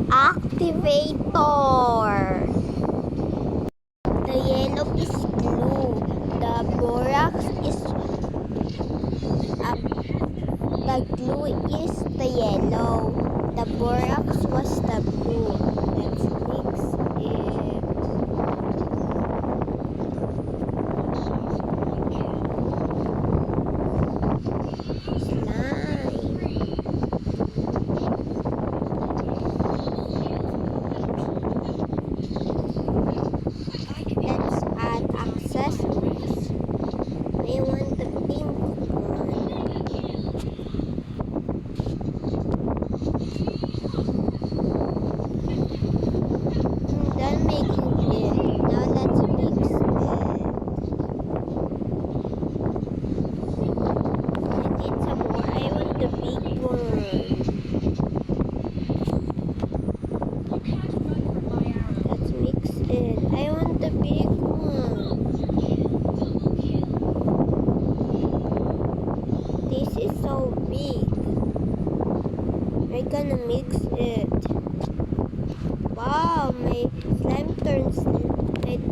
Activator. The yellow is glue. The borax is the glue is the yellow. The borax was the blue. Let's mix it. Let's add accessories. I want the pink one. I'm done making it. Now let's mix it. I need some more. I want the big one. Let's mix it. I want the big one. This is so big. We're gonna mix it. Wow, my slime turned pink.